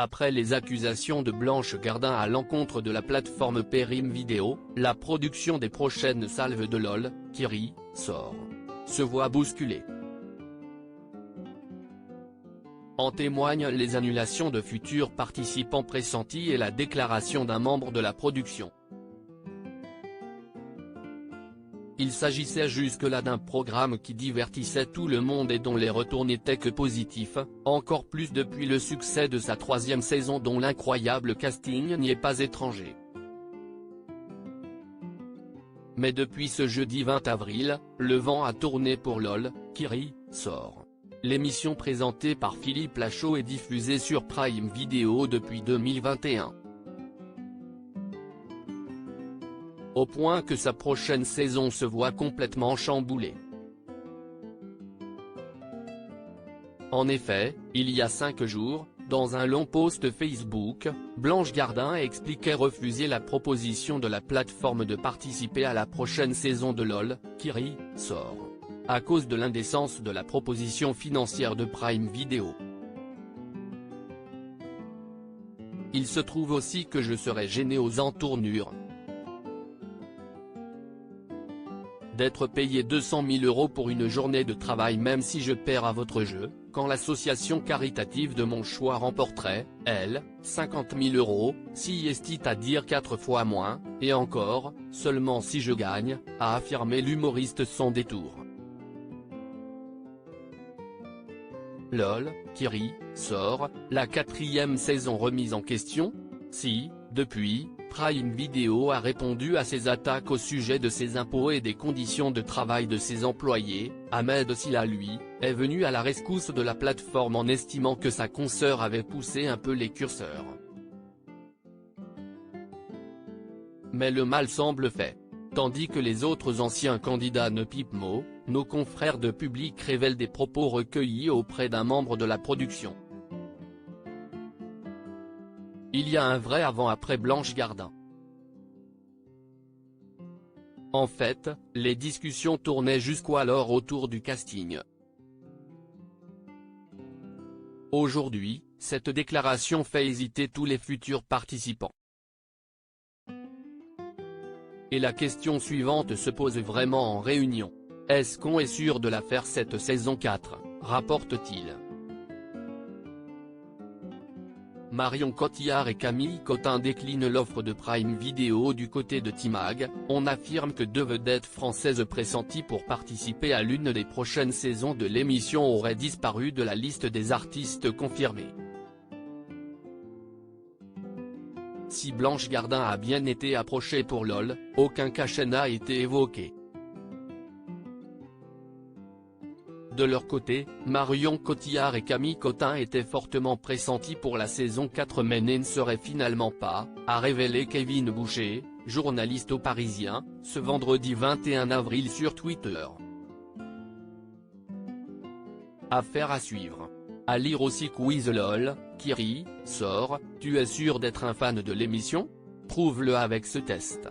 Après les accusations de Blanche Gardin à l'encontre de la plateforme Prime Video, la production des prochaines salves de LOL, qui rit, sort, se voit bousculée. En témoignent les annulations de futurs participants pressentis et la déclaration d'un membre de la production. Il s'agissait jusque-là d'un programme qui divertissait tout le monde et dont les retours n'étaient que positifs, encore plus depuis le succès de sa 3e saison dont l'incroyable casting n'y est pas étranger. Mais depuis ce jeudi 20 avril, le vent a tourné pour LOL, qui rit, sort. L'émission présentée par Philippe Lachaud est diffusée sur Prime Video depuis 2021. Au point que sa prochaine saison se voit complètement chamboulée. En effet, il y a 5 jours, dans un long post Facebook, Blanche Gardin expliquait refuser la proposition de la plateforme de participer à la prochaine saison de LOL, qui rit, sort, à cause de l'indécence de la proposition financière de Prime Video. Il se trouve aussi que je serais gêné aux entournures d'être payé 200 000 € pour une journée de travail même si je perds à votre jeu, quand l'association caritative de mon choix remporterait, elle, 50 000 €, si est à dire 4 fois moins, et encore, seulement si je gagne, a affirmé l'humoriste sans détour. LOL, qui rit, sort, la 4e saison remise en question ? Si, depuis, Prime Video a répondu à ses attaques au sujet de ses impôts et des conditions de travail de ses employés, Ahmed Silla lui, est venu à la rescousse de la plateforme en estimant que sa consoeur avait poussé un peu les curseurs. Mais le mal semble fait. Tandis que les autres anciens candidats ne pipent mot, nos confrères de Public révèlent des propos recueillis auprès d'un membre de la production. Il y a un vrai avant-après Blanche Gardin. En fait, les discussions tournaient jusqu'alors autour du casting. Aujourd'hui, cette déclaration fait hésiter tous les futurs participants. Et la question suivante se pose vraiment en réunion. Est-ce qu'on est sûr de la faire cette saison 4, rapporte-t-il. Marion Cotillard et Camille Cotin déclinent l'offre de Prime Video du côté de T-Mag. On affirme que 2 vedettes françaises pressenties pour participer à l'une des prochaines saisons de l'émission auraient disparu de la liste des artistes confirmés. Si Blanche Gardin a bien été approchée pour LOL, aucun cachet n'a été évoqué. De leur côté, Marion Cotillard et Camille Cotin étaient fortement pressentis pour la saison 4 mais ne seraient finalement pas, a révélé Kevin Boucher, journaliste au Parisien, ce vendredi 21 avril sur Twitter. Affaire à suivre. À lire aussi Quiz LOL, qui rit, sort, tu es sûr d'être un fan de l'émission ? Prouve-le avec ce test.